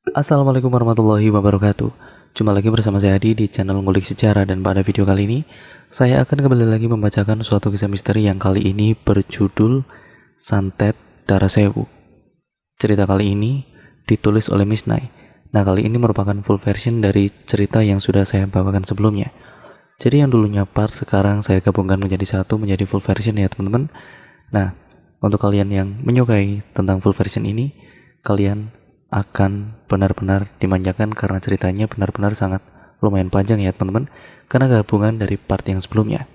Assalamualaikum warahmatullahi wabarakatuh. Jumpa lagi bersama saya Adi di channel Ngulik Sejarah, dan pada video kali ini saya akan kembali lagi membacakan suatu kisah misteri yang kali ini berjudul Santet Darasewu. Cerita kali ini ditulis oleh Miss Nai. Nah, kali ini merupakan full version dari cerita yang sudah saya bawakan sebelumnya. Jadi yang dulunya part, sekarang saya gabungkan menjadi satu, menjadi full version ya teman-teman. Nah, untuk kalian yang menyukai tentang full version ini, kalian akan benar-benar dimanjakan karena ceritanya benar-benar sangat lumayan panjang ya teman-teman, karena gabungan dari part yang sebelumnya.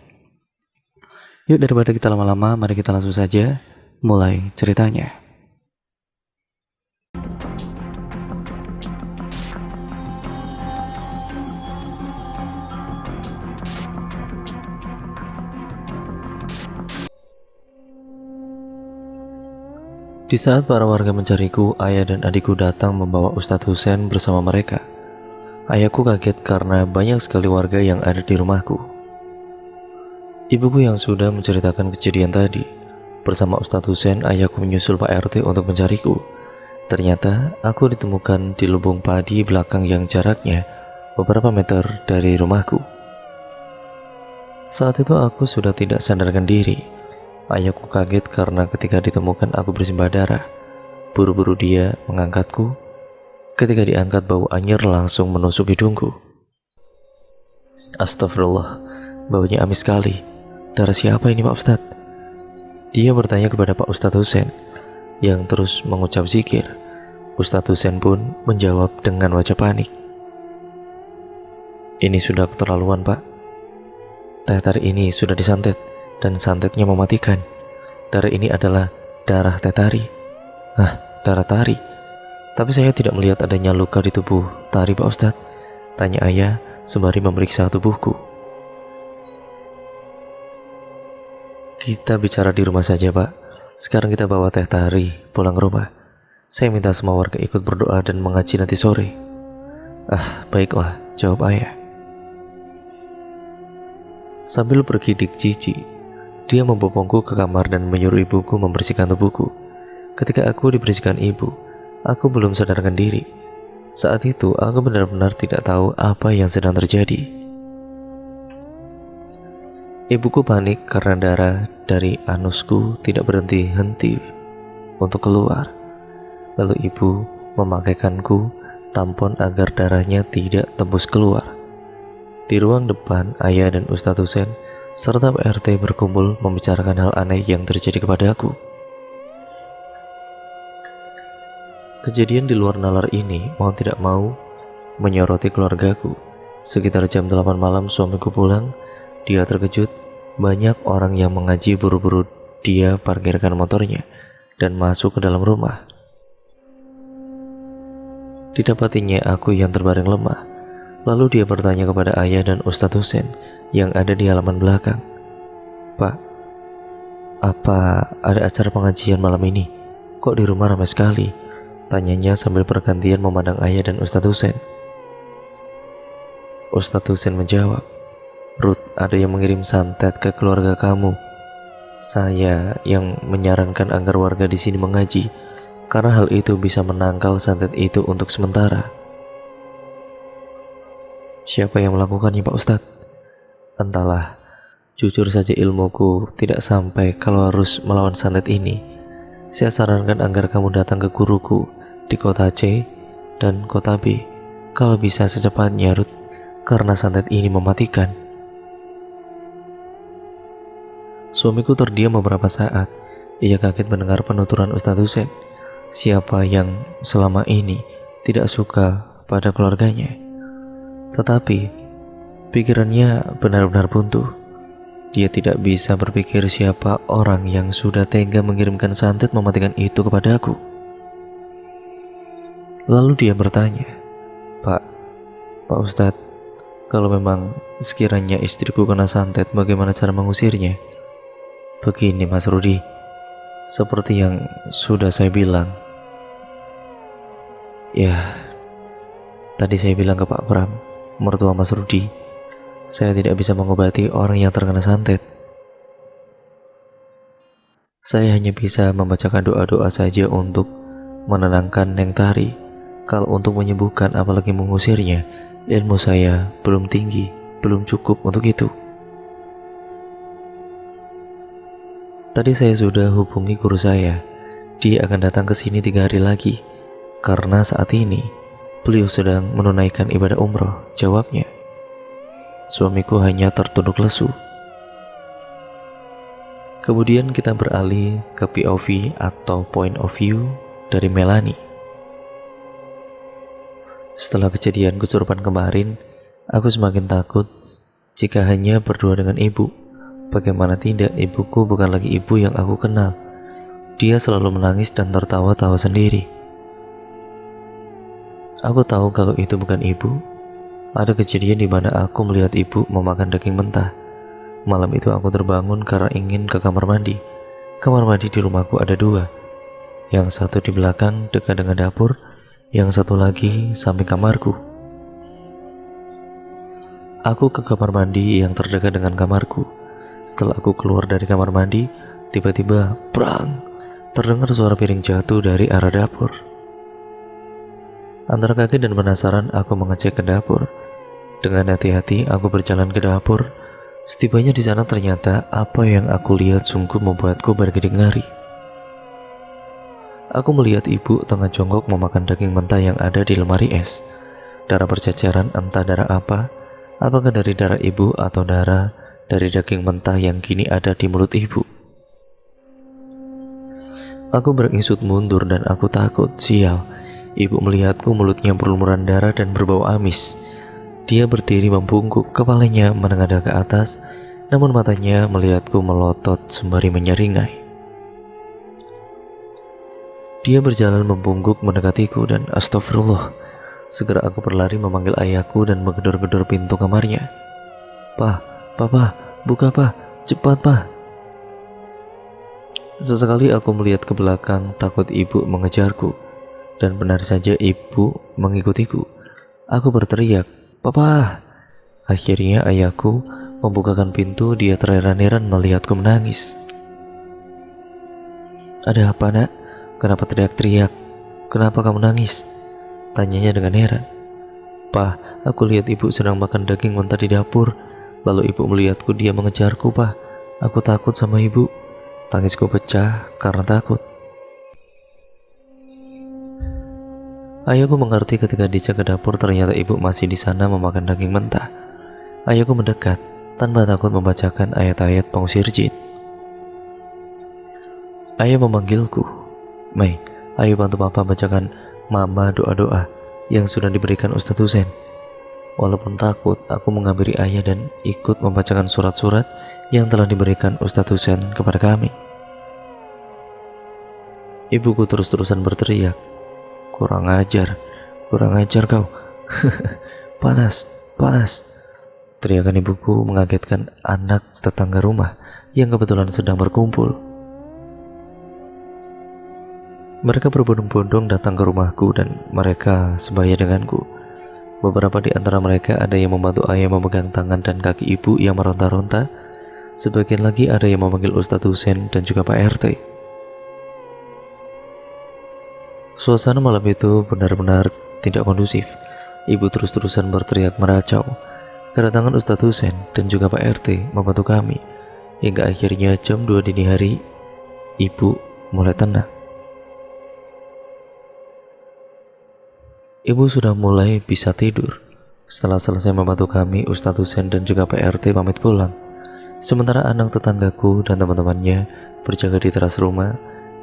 Yuk, daripada kita lama-lama, mari kita langsung saja mulai ceritanya. Di saat para warga mencariku, ayah dan adikku datang membawa Ustadz Husein bersama mereka. Ayahku kaget karena banyak sekali warga yang ada di rumahku. Ibuku yang sudah menceritakan kejadian tadi. Bersama Ustadz Husein, ayahku menyusul Pak RT untuk mencariku. Ternyata aku ditemukan di lubung padi belakang yang jaraknya beberapa meter dari rumahku. Saat itu aku sudah tidak sadarkan diri. Ayahku kaget karena ketika ditemukan aku bersimbah darah. Buru-buru dia mengangkatku. Ketika diangkat, bau anyir langsung menusuk hidungku. Astagfirullah, baunya amis sekali. Darah siapa ini Pak Ustadz? Dia bertanya kepada Pak Ustadz Husein yang terus mengucap zikir. Ustadz Husein pun menjawab dengan wajah panik. Ini sudah keterlaluan Pak. Teh tarik ini sudah disantet dan santetnya mematikan. Darah ini adalah darah Teh Tari. Darah Tari. Tapi saya tidak melihat adanya luka di tubuh Tari Pak Ustadz, tanya ayah sembari memeriksa tubuhku. Kita bicara di rumah saja Pak. Sekarang kita bawa Teh Tari pulang rumah. Saya minta semua warga ikut berdoa dan mengaji nanti sore. Baiklah, jawab ayah. Sambil bergidik jijik, dia membopongku ke kamar dan menyuruh ibuku membersihkan tubuhku. Ketika aku dibersihkan ibu, aku belum sadarkan diri. Saat itu aku benar-benar tidak tahu apa yang sedang terjadi. Ibuku panik karena darah dari anusku tidak berhenti-henti untuk keluar. Lalu ibu memakaikanku tampon agar darahnya tidak tembus keluar. Di ruang depan, ayah dan Ustadz Husein serta Pak RT berkumpul membicarakan hal aneh yang terjadi kepada aku. Kejadian di luar nalar ini mau tidak mau menyoroti keluargaku. Sekitar jam 8 malam suamiku pulang. Dia terkejut, banyak orang yang mengaji. Buru-buru dia parkirkan motornya dan masuk ke dalam rumah. Didapatinya aku yang terbaring lemah. Lalu dia bertanya kepada ayah dan Ustadz Husein yang ada di halaman belakang. Pak, apa ada acara pengajian malam ini? Kok di rumah ramai sekali? Tanyanya sambil bergantian memandang ayah dan Ustadz Husein. Ustadz Husein menjawab, Ruth, ada yang mengirim santet ke keluarga kamu. Saya yang menyarankan agar warga di sini mengaji, karena hal itu bisa menangkal santet itu untuk sementara. Siapa yang melakukannya Pak Ustadz? Entahlah, jujur saja ilmuku tidak sampai kalau harus melawan santet ini. Saya sarankan agar kamu datang ke guruku di kota C dan kota B. Kalau bisa secepatnya Ruth, karena santet ini mematikan. Suamiku terdiam beberapa saat. Ia kaget mendengar penuturan Ustadz Husein. Siapa yang selama ini tidak suka pada keluarganya? Tetapi pikirannya benar-benar buntu. Dia tidak bisa berpikir siapa orang yang sudah tega mengirimkan santet mematikan itu kepada aku. Lalu dia bertanya, Pak Ustadz, kalau memang sekiranya istriku kena santet, bagaimana cara mengusirnya? Begini Mas Rudi, seperti yang sudah saya bilang. Ya, tadi saya bilang ke Pak Pram, mertua Mas Rudi, saya tidak bisa mengobati orang yang terkena santet. Saya hanya bisa membacakan doa-doa saja untuk menenangkan Neng Tari. Kalau untuk menyembuhkan apalagi mengusirnya, ilmu saya belum tinggi, belum cukup untuk itu. Tadi saya sudah hubungi guru saya. Dia akan datang ke sini 3 hari lagi. Karena saat ini, beliau sedang menunaikan ibadah umroh, jawabnya. Suamiku hanya tertunduk lesu. Kemudian kita beralih ke POV atau point of view dari Melanie. Setelah kejadian kesurupan kemarin, aku semakin takut jika hanya berdua dengan ibu. Bagaimana tidak, ibuku bukan lagi ibu yang aku kenal. Dia selalu menangis dan tertawa-tawa sendiri. Aku tahu kalau itu bukan ibu. Ada kejadian di mana aku melihat ibu memakan daging mentah. Malam itu aku terbangun karena ingin ke kamar mandi. Kamar mandi di rumahku ada 2. Yang satu di belakang dekat dengan dapur, yang satu lagi samping kamarku. Aku ke kamar mandi yang terdekat dengan kamarku. Setelah aku keluar dari kamar mandi, tiba-tiba prang, terdengar suara piring jatuh dari arah dapur. Antara kaget dan penasaran, aku mengecek ke dapur. Dengan hati-hati aku berjalan ke dapur. Setibanya di sana ternyata apa yang aku lihat sungguh membuatku berkedip ngari. Aku melihat ibu tengah jongkok memakan daging mentah yang ada di lemari es. Darah berceceran, entah darah apa, apakah dari darah ibu atau darah dari daging mentah yang kini ada di mulut ibu. Aku beringsut mundur dan aku takut, sial. Ibu melihatku, mulutnya berlumuran darah dan berbau amis. Dia berdiri membungkuk, kepalanya menengadah ke atas, namun matanya melihatku melotot sembari menyeringai. Dia berjalan membungkuk mendekatiku dan astagfirullah. Segera aku berlari memanggil ayahku dan menggedor-gedor pintu kamarnya. "Pah, papa, buka pah, cepat pah." Sesekali aku melihat ke belakang, takut ibu mengejarku. Dan benar saja ibu mengikutiku. Aku berteriak, "Papa!" Akhirnya ayahku membukakan pintu. Dia terheran-heran melihatku menangis. "Ada apa, nak? Kenapa teriak-teriak? Kenapa kamu nangis?" Tanyanya dengan heran. "Pah, aku lihat ibu sedang makan daging mentah di dapur. Lalu ibu melihatku, dia mengejarku, Pah. Aku takut sama ibu." Tangisku pecah karena takut. Ayahku mengerti ketika dicek ke dapur, ternyata ibu masih di sana memakan daging mentah. Ayahku mendekat tanpa takut membacakan ayat-ayat pengusir jin. Ayah memanggilku, "Mei, ayo bantu papa bacakan mama doa-doa yang sudah diberikan Ustadz Husain." Walaupun takut, aku menghampiri ayah dan ikut membacakan surat-surat yang telah diberikan Ustadz Husain kepada kami. Ibuku terus-terusan berteriak, kurang ajar kau." Panas, panas." Teriakan ibuku mengagetkan anak tetangga rumah yang kebetulan sedang berkumpul. Mereka berbondong-bondong datang ke rumahku dan mereka sebaya denganku. Beberapa di antara mereka ada yang membantu ayah memegang tangan dan kaki ibu yang meronta-ronta. Sebagian lagi ada yang memanggil Ustadz Husain dan juga Pak RT. Suasana malam itu benar-benar tidak kondusif. Ibu terus-terusan berteriak meracau. Kedatangan Ustadz Husain dan juga Pak RT membantu kami. Hingga akhirnya jam 2 dini hari, ibu mulai tenang. Ibu sudah mulai bisa tidur. Setelah selesai membantu kami, Ustadz Husain dan juga Pak RT pamit pulang. Sementara anak tetanggaku dan teman-temannya berjaga di teras rumah,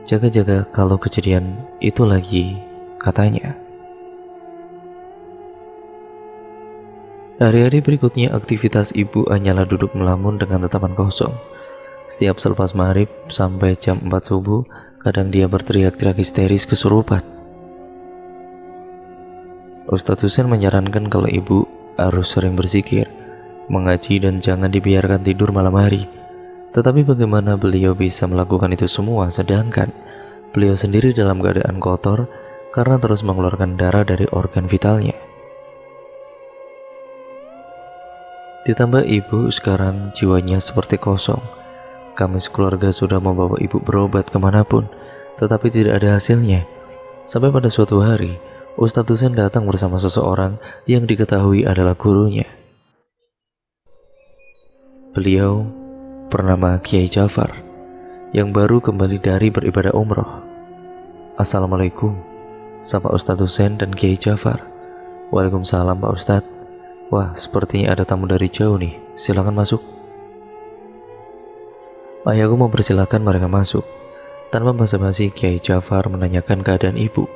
jaga-jaga kalau kejadian itu lagi, katanya. Hari-hari berikutnya aktivitas ibu hanyalah duduk melamun dengan tatapan kosong. Setiap selepas maghrib sampai jam 4 subuh, kadang dia berteriak-teriak histeris kesurupan. Ustadz Husain menyarankan kalau ibu harus sering berzikir, mengaji dan jangan dibiarkan tidur malam hari. Tetapi bagaimana beliau bisa melakukan itu semua sedangkan beliau sendiri dalam keadaan kotor karena terus mengeluarkan darah dari organ vitalnya. Ditambah ibu sekarang jiwanya seperti kosong. Kami sekeluarga sudah membawa ibu berobat kemanapun, tetapi tidak ada hasilnya. Sampai pada suatu hari, Ustadz Husain datang bersama seseorang yang diketahui adalah gurunya. Beliau bernama Kiai Jafar yang baru kembali dari beribadah umroh. "Assalamualaikum," sapa Ustadz Husain dan Kiai Jafar. "Waalaikumsalam Pak Ustadz. Wah, sepertinya ada tamu dari jauh nih, silakan masuk." Ayahku mempersilahkan mereka masuk. Tanpa basa-basi, Kiai Jafar menanyakan keadaan ibu.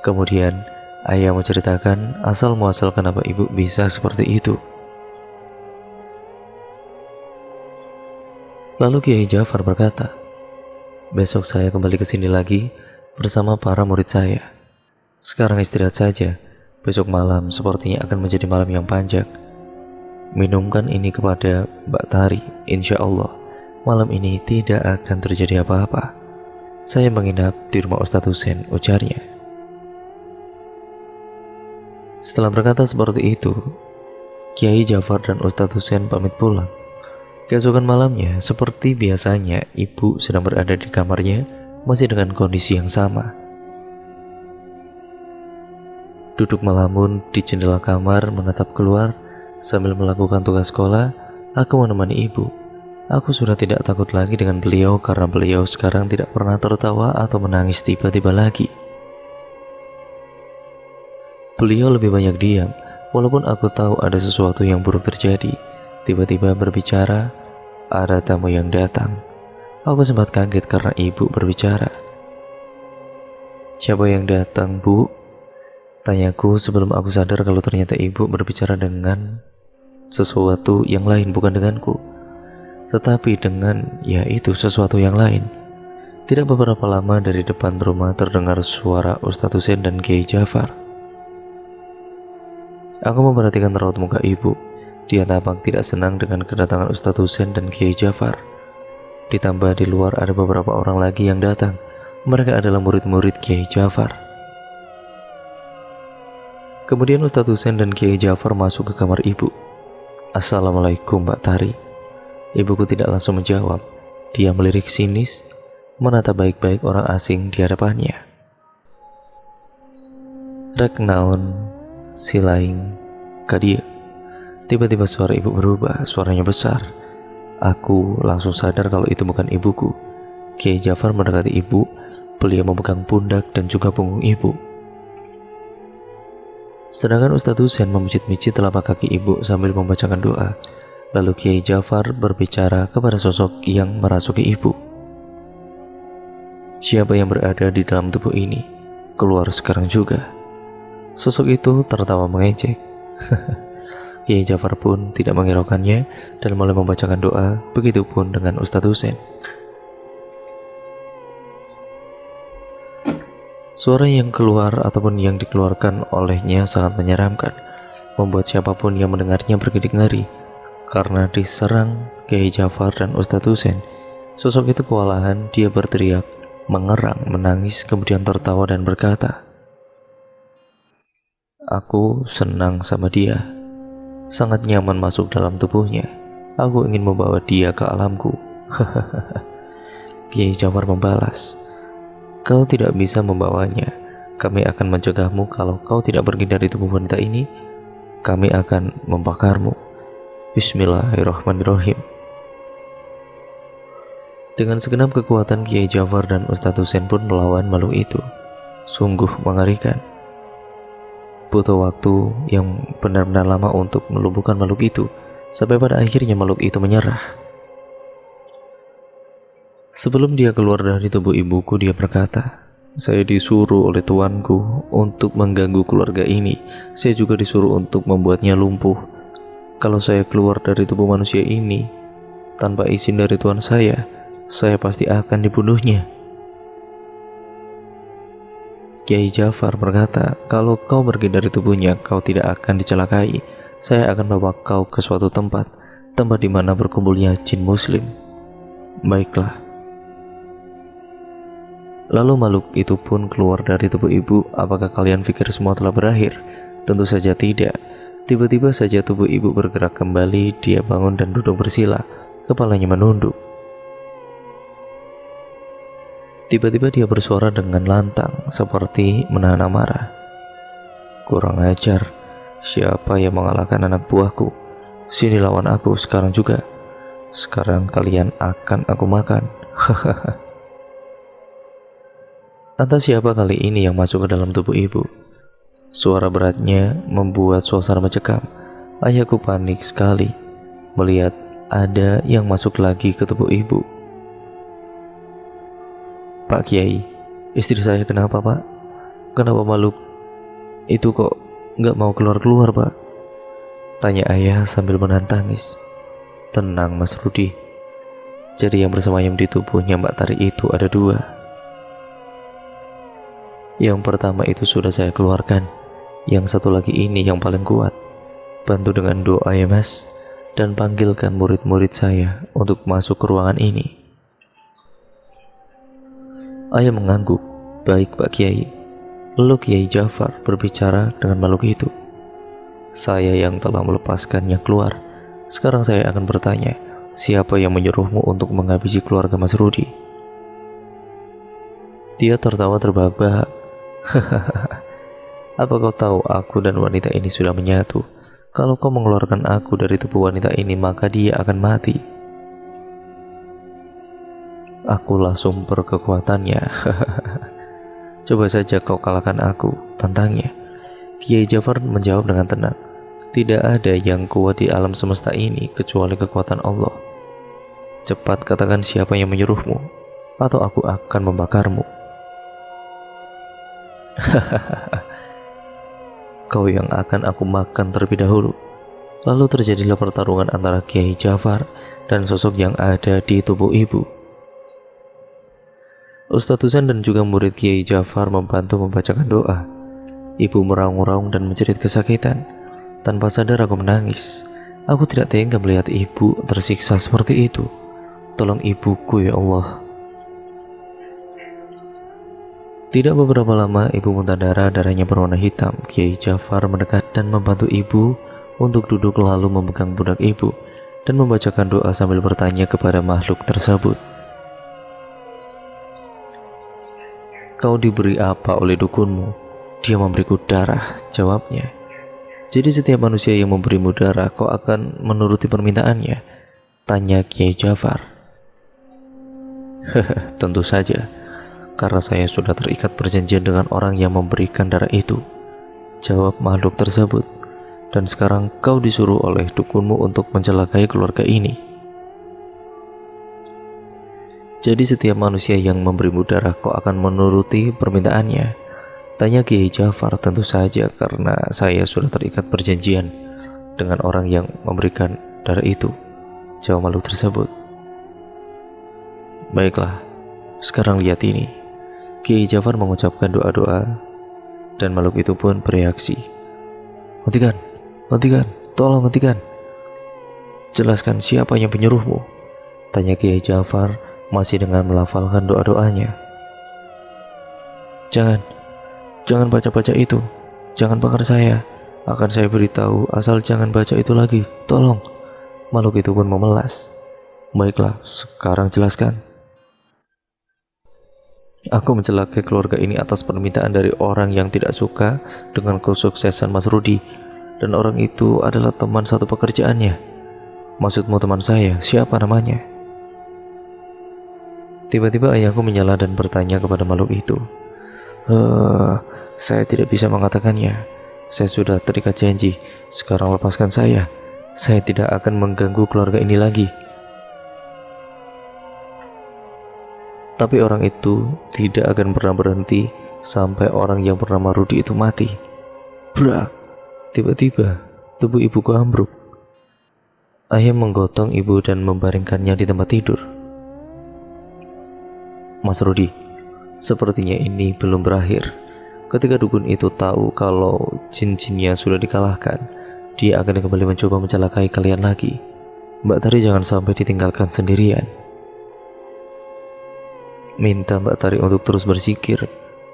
Kemudian ayah menceritakan asal muasal kenapa ibu bisa seperti itu. Lalu Kiai Jafar berkata, "Besok saya kembali ke sini lagi bersama para murid saya. Sekarang istirahat saja. Besok malam sepertinya akan menjadi malam yang panjang. Minumkan ini kepada Mbak Tari. Insya Allah malam ini tidak akan terjadi apa-apa. Saya menginap di rumah Ustadz Husain," ujarnya. Setelah berkata seperti itu, Kiai Jafar dan Ustadz Husain pamit pulang. Keesokan malamnya, seperti biasanya, ibu sedang berada di kamarnya, masih dengan kondisi yang sama. Duduk melamun di jendela kamar menatap keluar sambil melakukan tugas sekolah. Aku menemani ibu. Aku sudah tidak takut lagi dengan beliau karena beliau sekarang tidak pernah tertawa atau menangis tiba-tiba lagi. Beliau lebih banyak diam, walaupun aku tahu ada sesuatu yang buruk terjadi. Tiba-tiba berbicara, "Ada tamu yang datang." Aku sempat kaget karena ibu berbicara. "Siapa yang datang, Bu?" tanyaku sebelum aku sadar kalau ternyata ibu berbicara dengan sesuatu yang lain, bukan denganku, tetapi dengan yaitu sesuatu yang lain. Tidak beberapa lama dari depan rumah terdengar suara Ustadz Husain dan Kiai Jafar. Aku memperhatikan raut muka ibu. Dia tampak tidak senang dengan kedatangan Ustadz Husain dan Kiai Jafar. Ditambah di luar ada beberapa orang lagi yang datang. Mereka adalah murid-murid Kiai Jafar. Kemudian Ustadz Husain dan Kiai Jafar masuk ke kamar ibu. "Assalamualaikum Mbak Tari." Ibuku tidak langsung menjawab. Dia melirik sinis, menatap baik-baik orang asing di hadapannya. "Rek naon silaing kadia." Tiba-tiba suara ibu berubah, suaranya besar. Aku langsung sadar kalau itu bukan ibuku. Kiai Jafar mendekati ibu. Beliau memegang pundak dan juga punggung ibu. Sedangkan Ustadz Husain memijit-mijit telapak kaki ibu sambil membacakan doa. Lalu Kiai Jafar berbicara kepada sosok yang merasuki ibu. "Siapa yang berada di dalam tubuh ini, keluar sekarang juga." Sosok itu tertawa mengejek. Kiai Jafar pun tidak menghiraukannya dan mulai membacakan doa. Begitupun dengan Ustadz Husain. Suara yang keluar ataupun yang dikeluarkan olehnya sangat menyeramkan, membuat siapapun yang mendengarnya bergidik ngeri. Karena diserang Kiai Jafar dan Ustadz Husain, sosok itu kewalahan. Dia berteriak, mengerang, menangis, kemudian tertawa dan berkata, "Aku senang sama dia, sangat nyaman masuk dalam tubuhnya. Aku ingin membawa dia ke alamku." Kiai Jafar membalas, "Kau tidak bisa membawanya. Kami akan mencegahmu. Kalau kau tidak pergi dari tubuh wanita ini, kami akan membakarmu. Bismillahirrahmanirrahim." Dengan segenap kekuatan, Kiai Jafar dan Ustadz Husain pun melawan makhluk itu. Sungguh mengerikan. Butuh waktu yang benar-benar lama untuk melumpuhkan makhluk itu, sampai pada akhirnya makhluk itu menyerah. Sebelum dia keluar dari tubuh ibuku, dia berkata, "Saya disuruh oleh tuanku untuk mengganggu keluarga ini. Saya juga disuruh untuk membuatnya lumpuh. Kalau saya keluar dari tubuh manusia ini tanpa izin dari tuan saya pasti akan dibunuhnya." Kiai Jafar berkata, "Kalau kau pergi dari tubuhnya, kau tidak akan dicelakai. Saya akan membawa kau ke suatu tempat di mana berkumpulnya jin muslim." Baiklah. Lalu makhluk itu pun keluar dari tubuh ibu. Apakah kalian pikir semua telah berakhir? Tentu saja tidak. Tiba-tiba saja tubuh ibu bergerak kembali. Dia bangun dan duduk bersila, kepalanya menunduk. Tiba-tiba dia bersuara dengan lantang, seperti menahan amarah. Kurang ajar. Siapa yang mengalahkan anak buahku? Sini lawan aku sekarang juga. Sekarang kalian akan aku makan. Entah siapa kali ini yang masuk ke dalam tubuh ibu. Suara beratnya membuat suasana mencekam. Ayahku panik sekali melihat ada yang masuk lagi ke tubuh ibu. Pak Kiai, istri saya kenapa Pak? Kenapa makhluk itu kok nggak mau keluar-keluar Pak? Tanya ayah sambil menahan tangis. Tenang Mas Rudi. Jadi yang bersemayam di tubuhnya Mbak Tari itu ada dua. Yang pertama itu sudah saya keluarkan. Yang satu lagi ini yang paling kuat. Bantu dengan doa ya Mas. Dan panggilkan murid-murid saya untuk masuk ke ruangan ini. Ayah mengangguk. Baik Pak Kiai. Lalu Kiai Jafar berbicara dengan makhluk itu. Saya yang telah melepaskannya keluar. Sekarang saya akan bertanya, siapa yang menyuruhmu untuk menghabisi keluarga Mas Rudi? Dia tertawa terbahak-bahak. Apa kau tahu aku dan wanita ini sudah menyatu? Kalau kau mengeluarkan aku dari tubuh wanita ini, maka dia akan mati. Akulah sumber kekuatannya. Coba saja kau kalahkan aku, tantangnya. Kiai Jafar menjawab dengan tenang. Tidak ada yang kuat di alam semesta ini kecuali kekuatan Allah. Cepat katakan siapa yang menyuruhmu, atau aku akan membakarmu. Kau yang akan aku makan terlebih dahulu. Lalu terjadilah pertarungan antara Kiai Jafar dan sosok yang ada di tubuh ibu. Ustadz Husain dan juga murid Kiai Jafar membantu membacakan doa. Ibu meraung-raung dan menjerit kesakitan. Tanpa sadar aku menangis. Aku tidak tega melihat ibu tersiksa seperti itu. Tolong ibuku ya Allah. Tidak beberapa lama ibu muntah darah, darahnya berwarna hitam. Kiai Jafar mendekat dan membantu ibu untuk duduk lalu memegang pundak ibu dan membacakan doa sambil bertanya kepada makhluk tersebut. Kau diberi apa oleh dukunmu? Dia memberiku darah, jawabnya. Jadi setiap manusia yang memberimu darah, kau akan menuruti permintaannya? Tanya Kiai Jafar. Tentu saja. Karena saya sudah terikat perjanjian dengan orang yang memberikan darah itu, jawab makhluk tersebut. Dan sekarang kau disuruh oleh dukunmu untuk mencelakai keluarga ini. Jadi setiap manusia yang memberimu darah, kau akan menuruti permintaannya? Tanya Kiai Jafar. Tentu saja, karena saya sudah terikat perjanjian dengan orang yang memberikan darah itu, jawab makhluk tersebut. Baiklah, sekarang lihat ini. Kiai Jafar mengucapkan doa-doa dan makhluk itu pun bereaksi. Hentikan, hentikan, tolong hentikan. Jelaskan siapa yang penyuruhmu? Tanya Kiai Jafar masih dengan melafalkan doa-doanya. Jangan baca-baca itu. Jangan bakar saya. Akan saya beritahu, asal jangan baca itu lagi. Tolong. Makhluk itu pun memelas. Baiklah, sekarang jelaskan. Aku mencelakai keluarga ini atas permintaan dari orang yang tidak suka dengan kesuksesan Mas Rudi. Dan orang itu adalah teman satu pekerjaannya. Maksudmu teman saya, siapa namanya? Tiba-tiba ayahku menyela dan bertanya kepada makhluk itu. Saya tidak bisa mengatakannya. Saya sudah terikat janji. Sekarang lepaskan saya. Saya tidak akan mengganggu keluarga ini lagi. Tapi orang itu tidak akan pernah berhenti sampai orang yang bernama Rudi itu mati. Brak! Tiba-tiba tubuh ibuku ambruk. Ayah menggotong ibu dan membaringkannya di tempat tidur. Mas Rudi, sepertinya ini belum berakhir. Ketika dukun itu tahu kalau jin-jinnya sudah dikalahkan, dia akan kembali mencoba mencelakai kalian lagi. Mbak Tari jangan sampai ditinggalkan sendirian. Minta Mbak Tari untuk terus berzikir,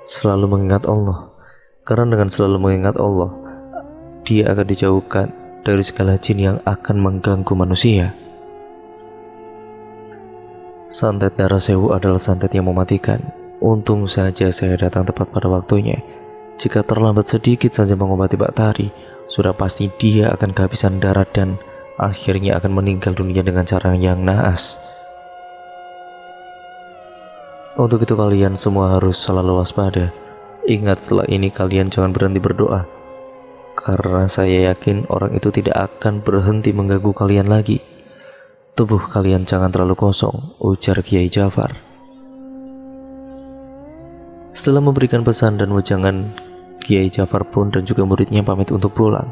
selalu mengingat Allah. Karena dengan selalu mengingat Allah, dia akan dijauhkan dari segala jin yang akan mengganggu manusia. Santet darah sewu adalah santet yang mematikan. Untung saja saya datang tepat pada waktunya. Jika terlambat sedikit saja mengobati Baktari, sudah pasti dia akan kehabisan darah dan akhirnya akan meninggal dunia dengan cara yang naas. Untuk itu kalian semua harus selalu waspada. Ingat, setelah ini kalian jangan berhenti berdoa, karena saya yakin orang itu tidak akan berhenti mengganggu kalian lagi. Tubuh kalian jangan terlalu kosong, ujar Kiai Jafar. Setelah memberikan pesan dan wejangan, Kiai Jafar pun dan juga muridnya pamit untuk pulang.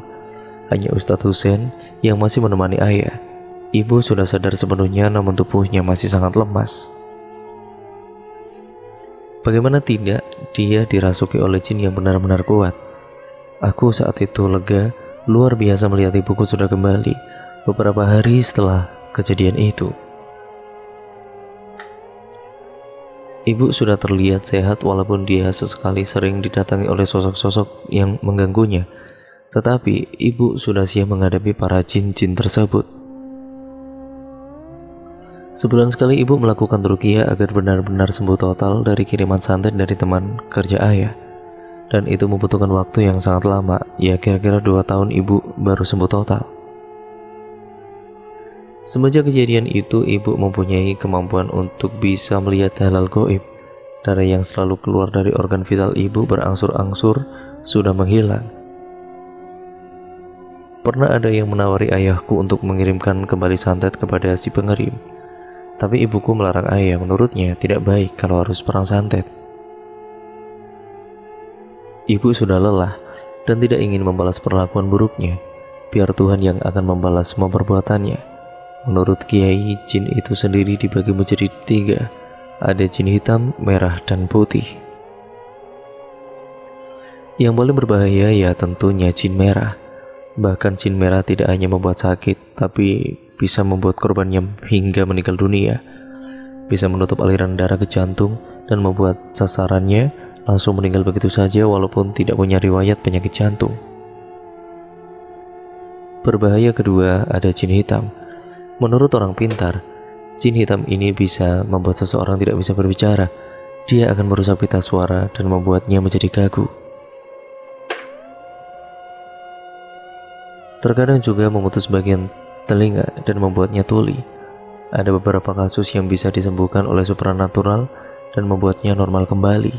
Hanya Ustadz Husein yang masih menemani ayah. Ibu sudah sadar sepenuhnya, namun tubuhnya masih sangat lemas. Bagaimana tidak, dia dirasuki oleh jin yang benar-benar kuat. Aku saat itu lega, luar biasa melihat ibuku sudah kembali beberapa hari setelah kejadian itu. Ibu sudah terlihat sehat walaupun dia sesekali sering didatangi oleh sosok-sosok yang mengganggunya. Tetapi ibu sudah siap menghadapi para jin-jin tersebut. Sebulan sekali ibu melakukan ruqyah agar benar-benar sembuh total dari kiriman santet dari teman kerja ayah. Dan itu membutuhkan waktu yang sangat lama, ya kira-kira 2 tahun ibu baru sembuh total. Semenjak kejadian itu, ibu mempunyai kemampuan untuk bisa melihat halal gaib. Darah yang selalu keluar dari organ vital ibu berangsur-angsur sudah menghilang. Pernah ada yang menawari ayahku untuk mengirimkan kembali santet kepada si pengirim. Tapi ibuku melarang ayah, menurutnya tidak baik kalau harus perang santet. Ibu sudah lelah dan tidak ingin membalas perlakuan buruknya. Biar Tuhan yang akan membalas semua perbuatannya. Menurut Kiai, jin itu sendiri dibagi menjadi 3. Ada jin hitam, merah, dan putih. Yang paling berbahaya ya tentunya jin merah. Bahkan jin merah tidak hanya membuat sakit, tapi bisa membuat korbannya hingga meninggal dunia. Bisa menutup aliran darah ke jantung dan membuat sasarannya langsung meninggal begitu saja walaupun tidak punya riwayat penyakit jantung. Berbahaya kedua ada jin hitam. Menurut orang pintar, jin hitam ini bisa membuat seseorang tidak bisa berbicara. Dia akan merusak pita suara dan membuatnya menjadi gagu. Terkadang juga memutus bagian telinga dan membuatnya tuli. Ada beberapa kasus yang bisa disembuhkan oleh supranatural dan membuatnya normal kembali.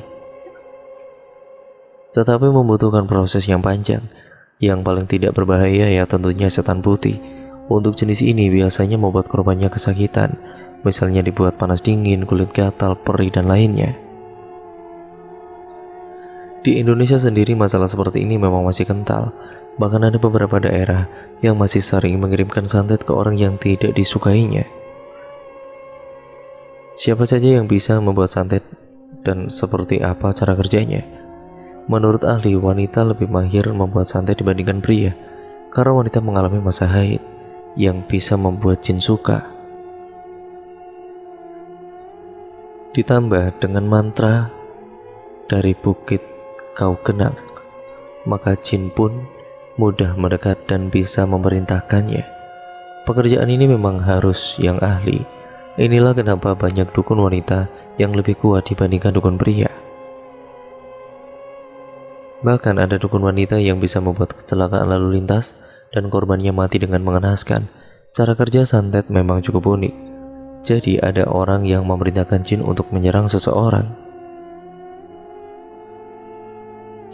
Tetapi membutuhkan proses yang panjang. Yang paling tidak berbahaya ya tentunya setan putih. Untuk jenis ini biasanya membuat korbannya kesakitan, misalnya dibuat panas dingin, kulit gatal, perih, dan lainnya. Di Indonesia sendiri masalah seperti ini memang masih kental. Bahkan ada beberapa daerah yang masih sering mengirimkan santet ke orang yang tidak disukainya. Siapa saja yang bisa membuat santet dan seperti apa cara kerjanya? Menurut ahli, wanita lebih mahir membuat santet dibandingkan pria, karena wanita mengalami masa haid yang bisa membuat jin suka. Ditambah dengan mantra dari Bukit Kaugenang, maka jin pun mudah mendekat dan bisa memerintahkannya. Pekerjaan ini memang harus yang ahli. Inilah kenapa banyak dukun wanita yang lebih kuat dibandingkan dukun pria. Bahkan ada dukun wanita yang bisa membuat kecelakaan lalu lintas dan korbannya mati dengan mengenaskan. Cara kerja santet memang cukup unik. Jadi ada orang yang memerintahkan jin untuk menyerang seseorang.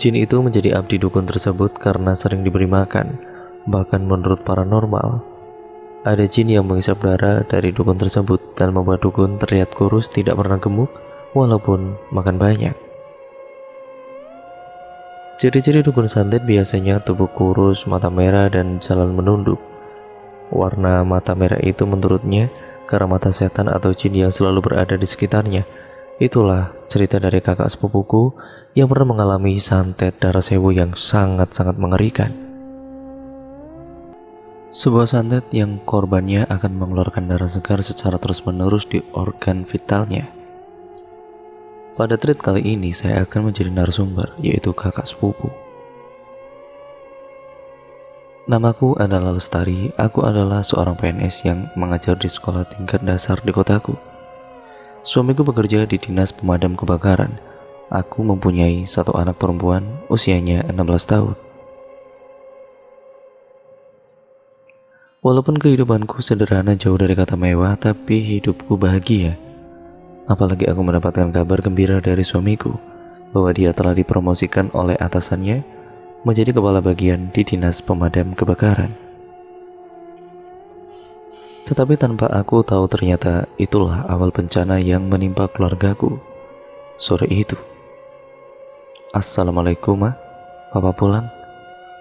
Jin itu menjadi abdi dukun tersebut karena sering diberi makan. Bahkan menurut paranormal, ada jin yang menghisap darah dari dukun tersebut dan membuat dukun terlihat kurus, tidak pernah gemuk walaupun makan banyak. Ciri-ciri dukun santet biasanya tubuh kurus, mata merah, dan jalan menunduk. Warna mata merah itu menurutnya karena mata setan atau jin yang selalu berada di sekitarnya. Itulah cerita dari kakak sepupuku yang pernah mengalami santet darah sewu yang sangat-sangat mengerikan. Sebuah santet yang korbannya akan mengeluarkan darah segar secara terus-menerus di organ vitalnya. Pada treat kali ini saya akan menjadi narasumber, yaitu kakak sepupu. Namaku adalah Lestari. Aku adalah seorang PNS yang mengajar di sekolah tingkat dasar di kotaku. Suamiku bekerja di dinas pemadam kebakaran. aku mempunyai satu anak perempuan usianya 16 tahun. Walaupun kehidupanku sederhana jauh dari kata mewah, tapi hidupku bahagia. Apalagi aku mendapatkan kabar gembira dari suamiku bahwa dia telah dipromosikan oleh atasannya menjadi kepala bagian di Dinas Pemadam Kebakaran. Tetapi tanpa aku tahu ternyata itulah awal bencana yang menimpa keluargaku. Sore itu. Assalamualaikum, Ma. Papa pulang?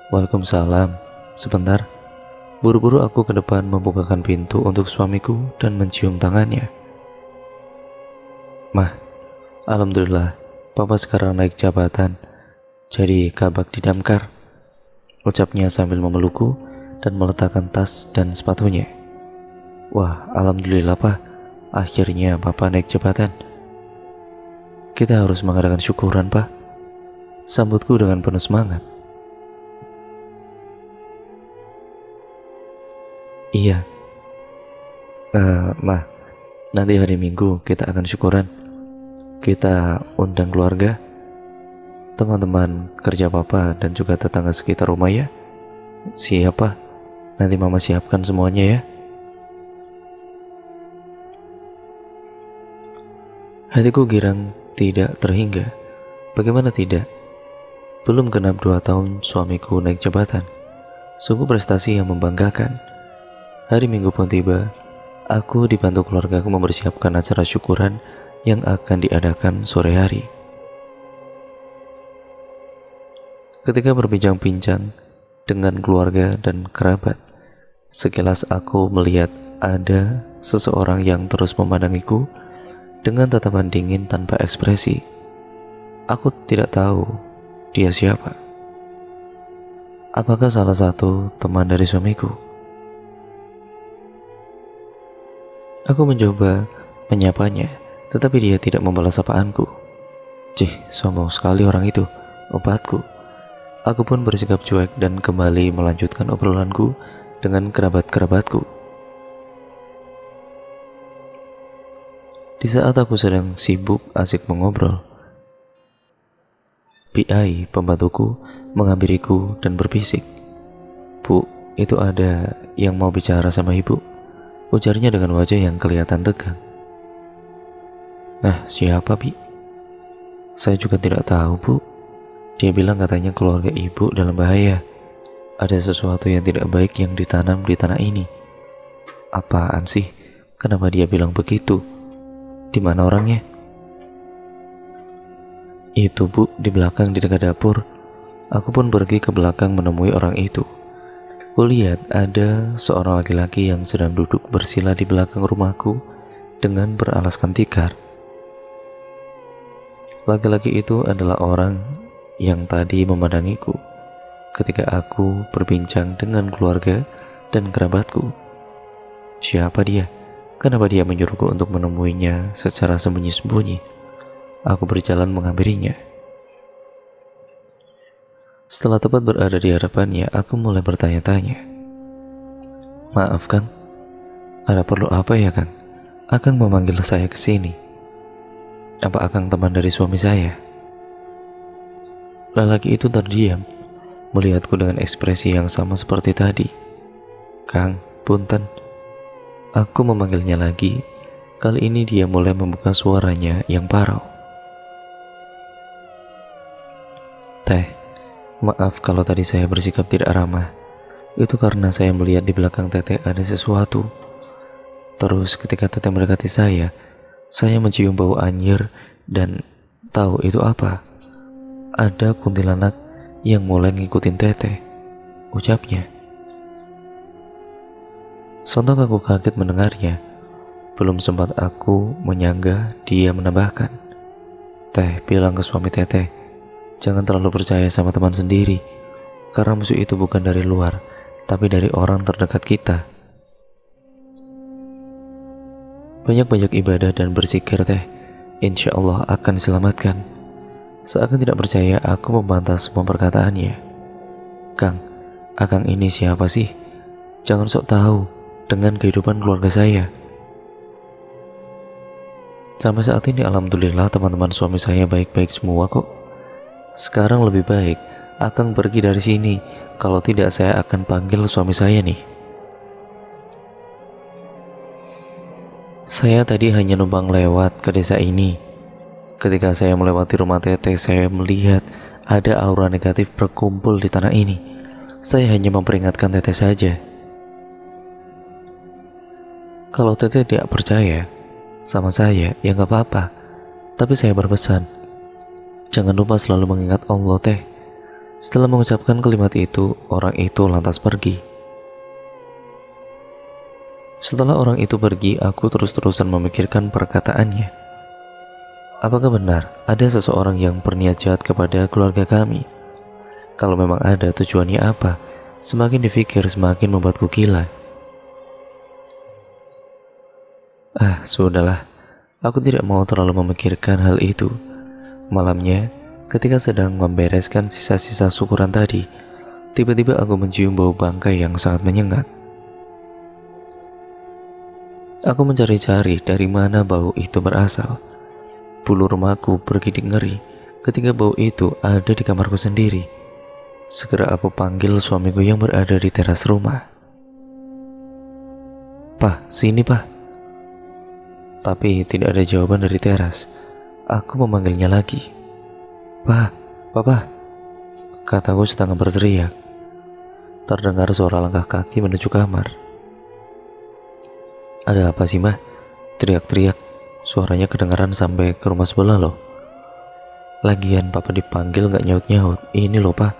Waalaikumsalam. Sebentar. Buru-buru aku ke depan membukakan pintu untuk suamiku dan mencium tangannya. Mah, alhamdulillah, Papa sekarang naik jabatan, jadi kabak di damkar. Ucapnya sambil memelukku dan meletakkan tas dan sepatunya. Wah, alhamdulillah, Pak. Akhirnya Papa naik jabatan. Kita harus mengadakan syukuran, Pak. Sambutku dengan penuh semangat. Iya, Mah, nanti hari Minggu kita akan syukuran. Kita undang keluarga, teman-teman kerja Papa dan juga tetangga sekitar rumah ya. Siapa? Nanti Mama siapkan semuanya ya. Hatiku girang tidak terhingga. Bagaimana tidak? Belum genap 2 tahun suamiku naik jabatan. Sungguh prestasi yang membanggakan. Hari Minggu pun tiba. Aku dibantu keluargaku mempersiapkan acara syukuran yang akan diadakan sore hari. Ketika berbincang-bincang dengan keluarga dan kerabat, sekilas aku melihat ada seseorang yang terus memandangiku dengan tatapan dingin tanpa ekspresi. Aku tidak tahu dia siapa. Apakah salah satu teman dari suamiku? Aku mencoba menyapanya, tetapi dia tidak membalas sapaanku. Cih, sombong sekali orang itu, obatku. Aku pun bersikap cuek dan kembali melanjutkan obrolanku dengan kerabat-kerabatku. Di saat aku sedang sibuk asik mengobrol, PI pembantuku menghampiriku dan berbisik. Bu, itu ada yang mau bicara sama ibu, ujarnya dengan wajah yang kelihatan tegang. Nah, siapa, Bi? Saya juga tidak tahu, Bu. Dia bilang katanya keluarga ibu dalam bahaya. Ada sesuatu yang tidak baik yang ditanam di tanah ini. Apaan sih? Kenapa dia bilang begitu? Di mana orangnya? Itu, Bu, di belakang di dekat dapur. Aku pun pergi ke belakang menemui orang itu. Kulihat ada seorang laki-laki yang sedang duduk bersila di belakang rumahku dengan beralaskan tikar. Laki-laki itu adalah orang yang tadi memandangiku ketika aku berbincang dengan keluarga dan kerabatku. Siapa dia? Kenapa dia menyuruhku untuk menemuinya secara sembunyi-sembunyi? Aku berjalan menghampirinya. Setelah tepat berada di hadapannya, aku mulai bertanya-tanya. Maaf, Kang. Ada perlu apa ya, Kang? Akang memanggil saya ke sini. Apa Akang teman dari suami saya? Lelaki itu terdiam, melihatku dengan ekspresi yang sama seperti tadi. Kang, punten. Aku memanggilnya lagi. Kali ini dia mulai membuka suaranya yang parau. Teh, maaf kalau tadi saya bersikap tidak ramah. Itu karena saya melihat di belakang Teteh ada sesuatu. Terus ketika Teteh mendekati saya mencium bau anyir dan tahu itu apa. Ada kuntilanak yang mulai ngikutin Teteh, ucapnya. Sontak aku kaget mendengarnya. Belum sempat aku menyanggah, dia menambahkan. Teh, bilang ke suami Teteh, jangan terlalu percaya sama teman sendiri, karena musuh itu bukan dari luar, tapi dari orang terdekat kita. Banyak-banyak ibadah dan berzikir, Teh. Insya Allah akan diselamatkan. Seakan tidak percaya, aku membantah semua perkataannya. Kang, Akang ini siapa sih? Jangan sok tahu dengan kehidupan keluarga saya. Sampai saat ini alhamdulillah teman-teman suami saya baik-baik semua kok. Sekarang lebih baik Akang pergi dari sini. Kalau tidak saya akan panggil suami saya nih. Saya tadi hanya numpang lewat ke desa ini. Ketika saya melewati rumah teteh, saya melihat ada aura negatif berkumpul di tanah ini. Saya hanya memperingatkan teteh saja. Kalau teteh tidak percaya sama saya, ya nggak apa-apa. Tapi saya berpesan, jangan lupa selalu mengingat Allah teh. Setelah mengucapkan kalimat itu, orang itu lantas pergi. Setelah orang itu pergi, aku terus-terusan memikirkan perkataannya. Apakah benar ada seseorang yang berniat jahat kepada keluarga kami? Kalau memang ada, tujuannya apa? Semakin dipikir, semakin membuatku gila. Sudahlah. Aku tidak mau terlalu memikirkan hal itu. Malamnya, ketika sedang membereskan sisa-sisa syukuran tadi, tiba-tiba aku mencium bau bangkai yang sangat menyengat. Aku mencari-cari dari mana bau itu berasal. Bulu remaku bergidik ngeri ketika bau itu ada di kamarku sendiri. Segera aku panggil suamiku yang berada di teras rumah. "Pak, sini Pak." Tapi tidak ada jawaban dari teras. Aku memanggilnya lagi. "Pak, Papa," kataku setengah berteriak. Terdengar suara langkah kaki menuju kamar. "Ada apa sih, Mah?" teriak-teriak. Suaranya kedengaran sampai ke rumah sebelah loh. Lagian Papa dipanggil gak nyaut-nyaut. Ini loh, Pak.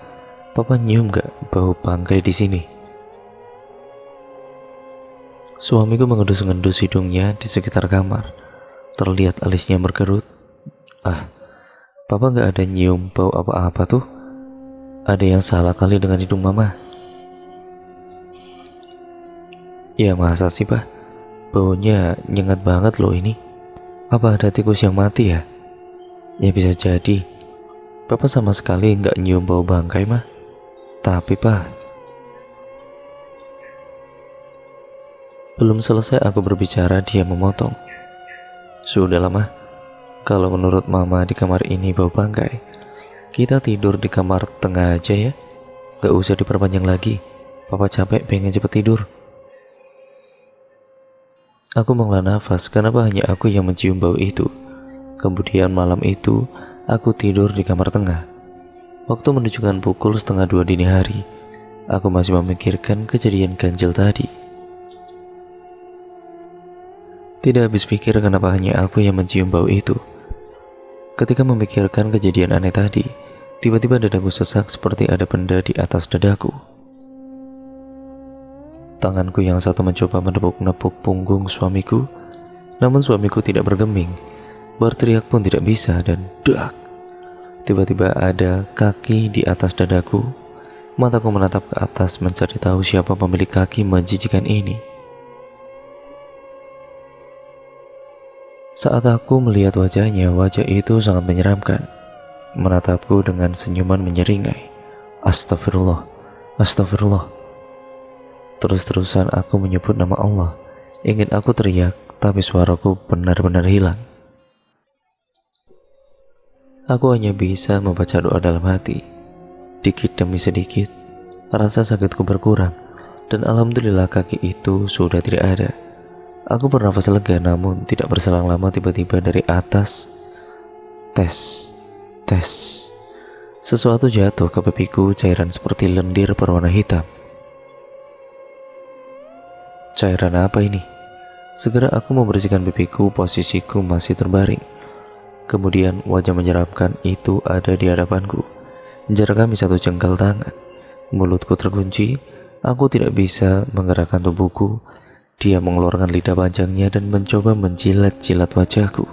Papa nyium gak bau bangkai di sini? Suamiku mengendus-ngendus hidungnya di sekitar kamar. Terlihat alisnya berkerut. Papa gak ada nyium bau apa-apa tuh. Ada yang salah kali dengan hidung Mama. Ya masa sih Pak? Baunya nyengat banget loh ini. Apa ada tikus yang mati ya? Ya bisa jadi. Papa sama sekali gak nyium bau bangkai mah. Tapi Pak, belum selesai aku berbicara, dia memotong. Sudah lama. Kalau menurut Mama di kamar ini bau bangkai, kita tidur di kamar tengah aja ya. Gak usah diperpanjang lagi. Papa capek pengen cepet tidur. Aku menghela nafas. Kenapa hanya aku yang mencium bau itu? Kemudian malam itu aku tidur di kamar tengah. Waktu menunjukkan pukul 1:30 dini hari. Aku masih memikirkan kejadian ganjil tadi. Tidak habis pikir kenapa hanya aku yang mencium bau itu. Ketika memikirkan kejadian aneh tadi, tiba-tiba dadaku sesak seperti ada benda di atas dadaku. Tanganku yang satu mencoba menepuk-nepuk punggung suamiku, namun suamiku tidak bergeming. Berteriak pun tidak bisa dan dak. Tiba-tiba ada kaki di atas dadaku. Mataku menatap ke atas mencari tahu siapa pemilik kaki menjijikan ini. Saat aku melihat wajahnya, wajah itu sangat menyeramkan. Menatapku dengan senyuman menyeringai. Astagfirullah, astagfirullah. Terus-terusan aku menyebut nama Allah. Ingin aku teriak, tapi suaraku benar-benar hilang. Aku hanya bisa membaca doa dalam hati. Dikit demi sedikit, rasa sakitku berkurang. Dan alhamdulillah kaki itu sudah tidak ada. Aku bernafas lega, namun tidak berselang lama tiba-tiba dari atas tes. Sesuatu jatuh ke pipiku, cairan seperti lendir berwarna hitam. Cairan apa ini? Segera aku membersihkan pipiku, posisiku masih terbaring. Kemudian wajah menyeramkan itu ada di hadapanku. Jarak kami 1 jengkal tangan. Mulutku terkunci, aku tidak bisa menggerakkan tubuhku. Dia mengeluarkan lidah panjangnya dan mencoba menjilat-jilat wajahku.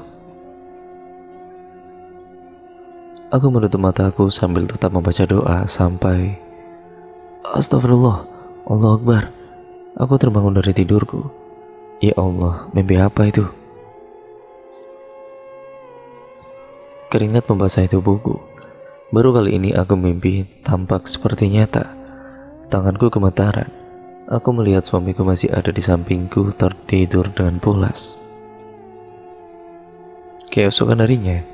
Aku menutup mataku sambil tetap membaca doa sampai astagfirullah, Allahu Akbar. Aku terbangun dari tidurku. Ya Allah, mimpi apa itu? Keringat membasahi tubuhku. Baru kali ini aku mimpi tampak seperti nyata. Tanganku gemetaran. Aku melihat suamiku masih ada di sampingku, tertidur dengan pulas. Keesokan harinya,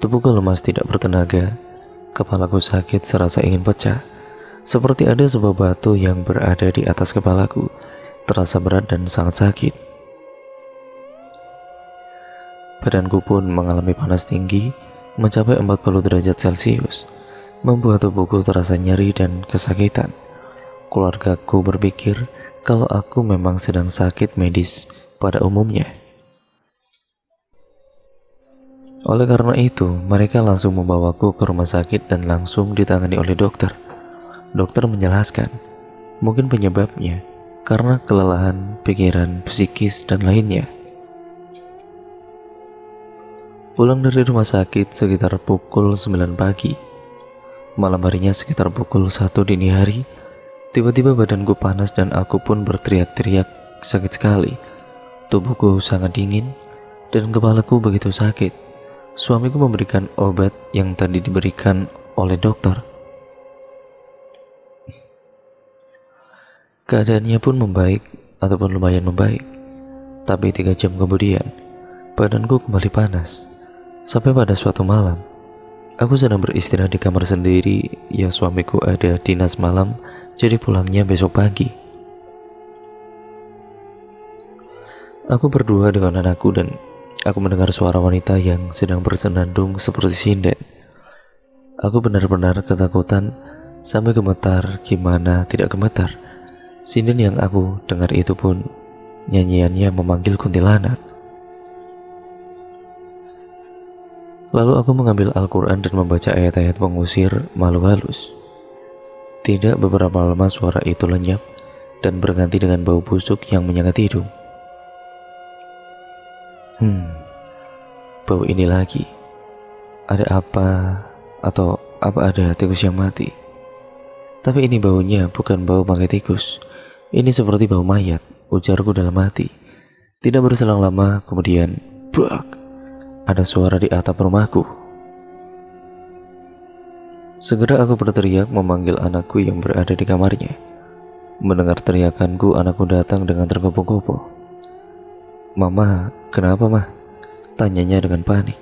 tubuhku lemas tidak bertenaga, kepalaku sakit serasa ingin pecah, seperti ada sebuah batu yang berada di atas kepalaku, terasa berat dan sangat sakit. Badanku pun mengalami panas tinggi, mencapai 40 derajat Celcius, membuat tubuhku terasa nyeri dan kesakitan. Keluargaku berpikir kalau aku memang sedang sakit medis pada umumnya. Oleh karena itu, mereka langsung membawaku ke rumah sakit dan langsung ditangani oleh dokter. Dokter menjelaskan, mungkin penyebabnya karena kelelahan pikiran, psikis, dan lainnya. Pulang dari rumah sakit sekitar pukul 9 pagi. Malam harinya sekitar pukul 1 dini hari, tiba-tiba badanku panas dan aku pun berteriak-teriak sakit sekali. Tubuhku sangat dingin dan kepalaku begitu sakit. Suamiku memberikan obat yang tadi diberikan oleh dokter. Keadaannya pun membaik ataupun lumayan membaik. Tapi 3 jam kemudian, badanku kembali panas. Sampai pada suatu malam, aku sedang beristirahat di kamar sendiri. Ya, suamiku ada dinas malam, jadi pulangnya besok pagi. Aku berdua dengan anakku dan aku mendengar suara wanita yang sedang bersenandung seperti sinden. Aku benar-benar ketakutan sampai gemetar, gimana tidak gemetar. Sinden yang aku dengar itu pun nyanyiannya memanggil kuntilanak. Lalu aku mengambil Al-Quran dan membaca ayat-ayat pengusir makhluk halus. Tidak beberapa lama suara itu lenyap dan berganti dengan bau busuk yang menyengat hidung. Bau ini lagi. Ada apa? Atau apa ada tikus yang mati? Tapi ini baunya bukan bau bangkai tikus. Ini seperti bau mayat, ujarku dalam hati. Tidak berselang lama kemudian, brak! Ada suara di atap rumahku. Segera aku berteriak memanggil anakku yang berada di kamarnya. Mendengar teriakanku, anakku datang dengan tergopoh-gopoh. "Mama, kenapa mah?" tanyanya dengan panik.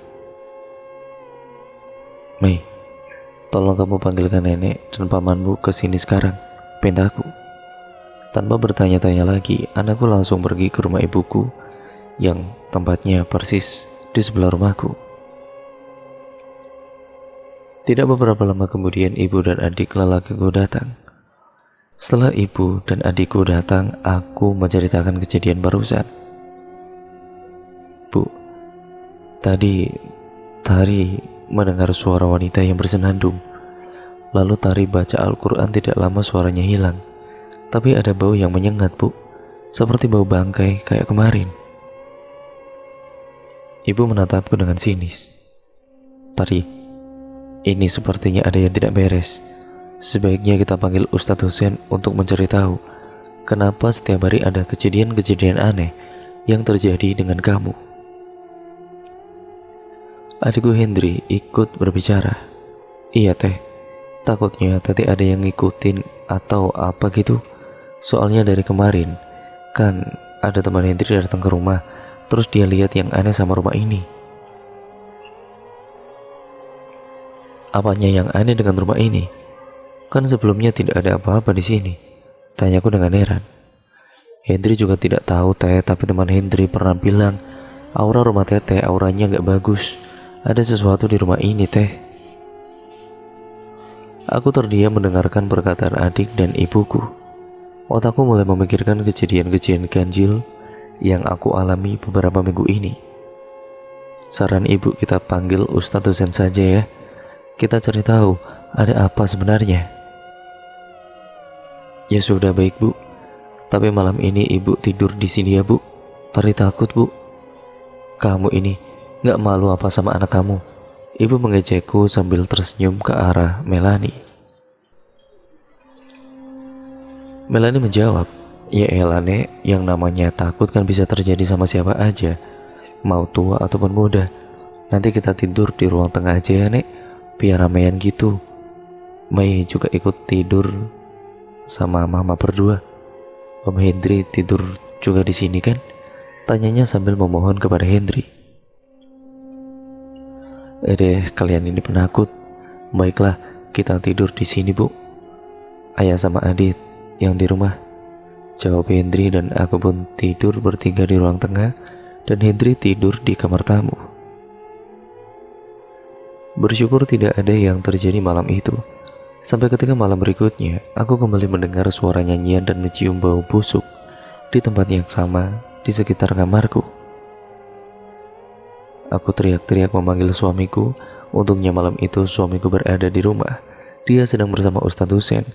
"Mei, tolong kamu panggilkan nenek dan pamanmu ke sini sekarang," perintahku. Tanpa bertanya-tanya lagi, anakku langsung pergi ke rumah ibuku yang tempatnya persis di sebelah rumahku. Tidak beberapa lama kemudian ibu dan adik lelakiku datang. Setelah ibu dan adikku datang, aku menceritakan kejadian barusan. "Bu, tadi Tari mendengar suara wanita yang bersenandung. Lalu Tari baca Al-Quran, tidak lama suaranya hilang. Tapi ada bau yang menyengat, Bu, seperti bau bangkai kayak kemarin." Ibu menatapku dengan sinis. "Tari, ini sepertinya ada yang tidak beres. Sebaiknya kita panggil Ustadz Husein untuk mencari tahu kenapa setiap hari ada kejadian-kejadian aneh yang terjadi dengan kamu." Adikku Hendri ikut berbicara. "Iya teh, takutnya tadi ada yang ngikutin atau apa gitu. Soalnya dari kemarin kan ada teman Hendri datang ke rumah, terus dia lihat yang aneh sama rumah ini." "Apanya yang aneh dengan rumah ini? Kan sebelumnya tidak ada apa-apa di sini," tanyaku dengan heran. Hendri juga tidak tahu teh, tapi teman Hendri pernah bilang aura rumah teteh auranya nggak bagus. Ada sesuatu di rumah ini teh. Aku terdiam mendengarkan perkataan adik dan ibuku. Otakku mulai memikirkan kejadian-kejadian ganjil yang aku alami beberapa minggu ini. "Saran ibu kita panggil Ustadz Husein saja ya. Kita cari tahu ada apa sebenarnya." "Ya sudah baik Bu. Tapi malam ini ibu tidur di sini ya Bu. Tari takut Bu." "Kamu ini gak malu apa sama anak kamu?" Ibu mengejekku sambil tersenyum ke arah Melani. Melani menjawab, "Ya elah Nek, yang namanya takut kan bisa terjadi sama siapa aja, mau tua ataupun muda. Nanti kita tidur di ruang tengah aja ya Nek, biar ramean gitu." Mei juga ikut tidur sama mama berdua. "Om Hendri tidur juga di sini kan?" tanyanya sambil memohon kepada Hendri. Kalian ini penakut. Baiklah, kita tidur di sini, Bu. Ayah sama Adit yang di rumah, jawab Hendri, dan aku pun tidur bertiga di ruang tengah dan Hendri tidur di kamar tamu. Bersyukur tidak ada yang terjadi malam itu. Sampai ketika malam berikutnya, aku kembali mendengar suara nyanyian dan mencium bau busuk di tempat yang sama di sekitar kamarku. Aku teriak-teriak memanggil suamiku. Untungnya malam itu suamiku berada di rumah. Dia sedang bersama Ustadz Husein.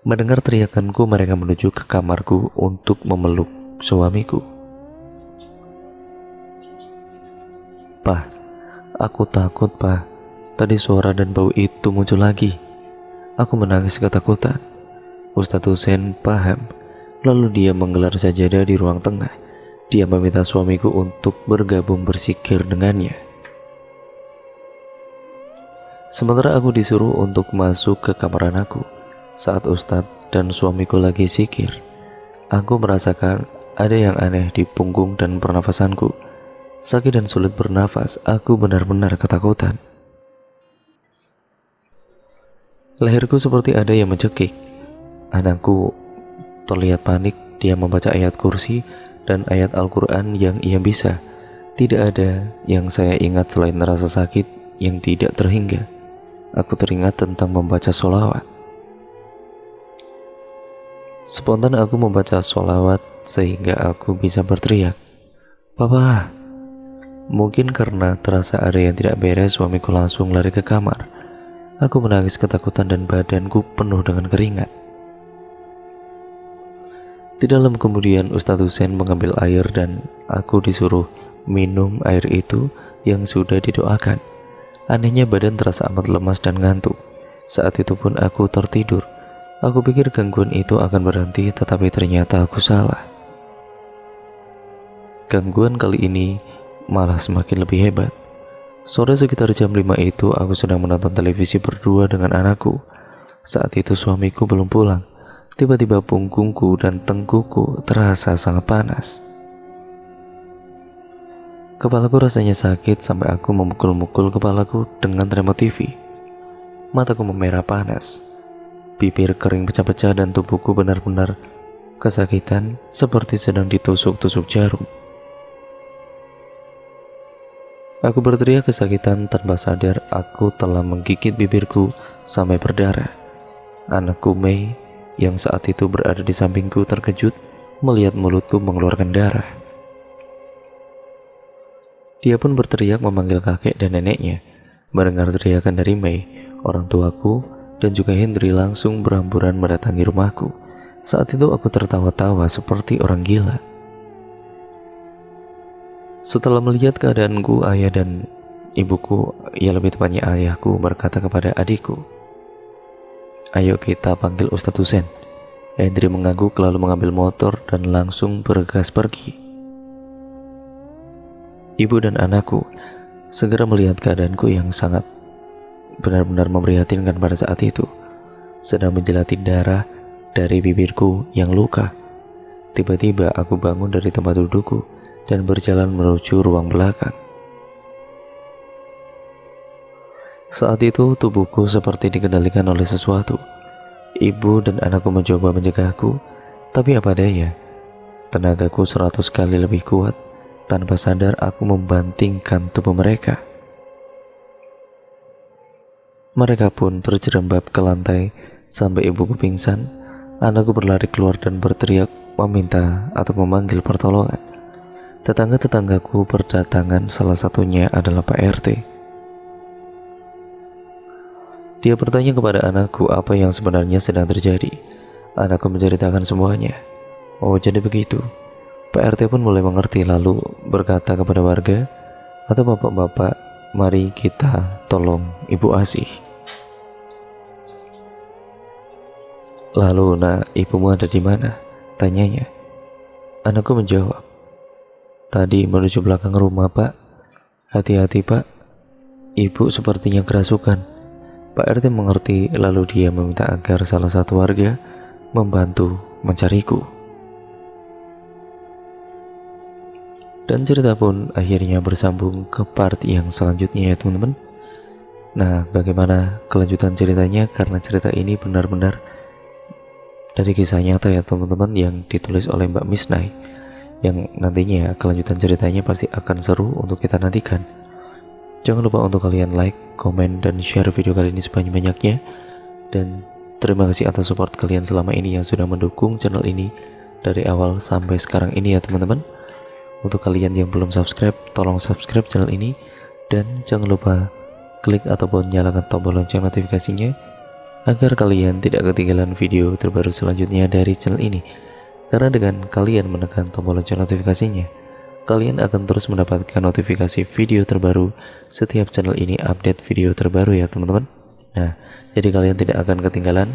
Mendengar teriakanku, mereka menuju ke kamarku untuk memeluk suamiku. "Pak, aku takut, Pak. Tadi suara dan bau itu muncul lagi." Aku menangis ketakutan. Ustadz Husein paham. Lalu dia menggelar sajadah di ruang tengah. Dia meminta suamiku untuk bergabung berzikir dengannya. Sementara aku disuruh untuk masuk ke kamar anakku. Saat Ustadz dan suamiku lagi zikir, aku merasakan ada yang aneh di punggung dan pernafasanku. Sakit dan sulit bernafas, aku benar-benar ketakutan. Leherku seperti ada yang mencekik. Anakku terlihat panik, dia membaca ayat kursi dan ayat Al-Quran yang ia bisa. Tidak ada yang saya ingat selain rasa sakit yang tidak terhingga. Aku teringat tentang membaca sholawat. Spontan aku membaca sholawat sehingga aku bisa berteriak, "Papa!" Mungkin karena terasa ada yang tidak beres, suamiku langsung lari ke kamar. Aku menangis ketakutan dan badanku penuh dengan keringat. Tidak lama kemudian Ustadz Husein mengambil air dan aku disuruh minum air itu yang sudah didoakan. Anehnya badan terasa amat lemas dan ngantuk. Saat itu pun aku tertidur. Aku pikir gangguan itu akan berhenti, tetapi ternyata aku salah. Gangguan kali ini malah semakin lebih hebat. Sore sekitar jam 5 itu aku sedang menonton televisi berdua dengan anakku. Saat itu suamiku belum pulang. Tiba-tiba punggungku dan tengkuku terasa sangat panas. Kepalaku rasanya sakit sampai aku memukul-mukul kepalaku dengan remote TV. Mataku memerah panas. Bibir kering pecah-pecah dan tubuhku benar-benar kesakitan seperti sedang ditusuk-tusuk jarum. Aku berteriak kesakitan tanpa sadar aku telah menggigit bibirku sampai berdarah. Anakku Mei yang saat itu berada di sampingku terkejut melihat mulutku mengeluarkan darah. Dia pun berteriak memanggil kakek dan neneknya. Mendengar teriakan dari Mei, orang tuaku dan juga Hendri langsung berhamburan mendatangi rumahku. Saat itu aku tertawa-tawa seperti orang gila. Setelah melihat keadaanku, ayah dan ibuku, ya lebih tepatnya ayahku, berkata kepada adikku, "Ayo kita panggil Ustadz Husein." Hendri mengangguk lalu mengambil motor dan langsung bergegas pergi. Ibu dan anakku segera melihat keadaanku yang sangat benar-benar memprihatinkan pada saat itu. Sedang menjelati darah dari bibirku yang luka. Tiba-tiba aku bangun dari tempat dudukku dan berjalan menuju ruang belakang. Saat itu tubuhku seperti dikendalikan oleh sesuatu. Ibu dan anakku mencoba mencegahku, tapi apa daya, tenagaku 100 kali lebih kuat. Tanpa sadar aku membantingkan tubuh mereka. Mereka pun terjerembab ke lantai sampai ibuku pingsan. Anakku berlari keluar dan berteriak meminta atau memanggil pertolongan. Tetangga-tetanggaku berdatangan, salah satunya adalah Pak RT. Dia bertanya kepada anakku apa yang sebenarnya sedang terjadi. Anakku menceritakan semuanya. Oh, jadi begitu. Pak RT pun mulai mengerti lalu berkata kepada warga, "Atau bapak-bapak, mari kita tolong Ibu Asih." "Lalu, nak, ibumu ada di mana?" tanyanya. Anakku menjawab, "Tadi menuju belakang rumah, Pak." "Hati-hati, Pak. Ibu sepertinya kerasukan." Pak RT mengerti lalu dia meminta agar salah satu warga membantu mencariku. Dan cerita pun akhirnya bersambung ke part yang selanjutnya ya teman-teman. Nah, bagaimana kelanjutan ceritanya? Karena cerita ini benar-benar dari kisah nyata ya teman-teman, yang ditulis oleh Mbak Misnai, yang nantinya kelanjutan ceritanya pasti akan seru untuk kita nantikan. Jangan lupa untuk kalian like, komen, dan share video kali ini sebanyak-banyaknya. Dan terima kasih atas support kalian selama ini yang sudah mendukung channel ini dari awal sampai sekarang ini ya teman-teman. Untuk kalian yang belum subscribe, tolong subscribe channel ini. Dan jangan lupa klik ataupun nyalakan tombol lonceng notifikasinya agar kalian tidak ketinggalan video terbaru selanjutnya dari channel ini. Karena dengan kalian menekan tombol lonceng notifikasinya, kalian akan terus mendapatkan notifikasi video terbaru setiap channel ini update video terbaru ya teman-teman. Nah, jadi kalian tidak akan ketinggalan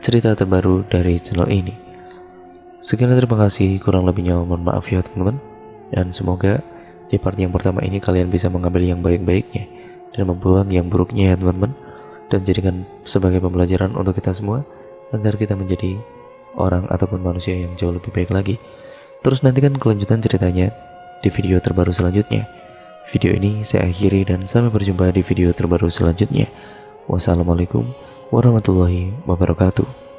cerita terbaru dari channel ini. Sekian, terima kasih, kurang lebihnya mohon maaf ya teman-teman. Dan semoga di part yang pertama ini kalian bisa mengambil yang baik-baiknya dan membuang yang buruknya ya teman-teman, dan jadikan sebagai pembelajaran untuk kita semua agar kita menjadi orang ataupun manusia yang jauh lebih baik lagi. Terus nantikan kelanjutan ceritanya di video terbaru selanjutnya. Video ini saya akhiri dan sampai berjumpa di video terbaru selanjutnya. Wassalamualaikum warahmatullahi wabarakatuh.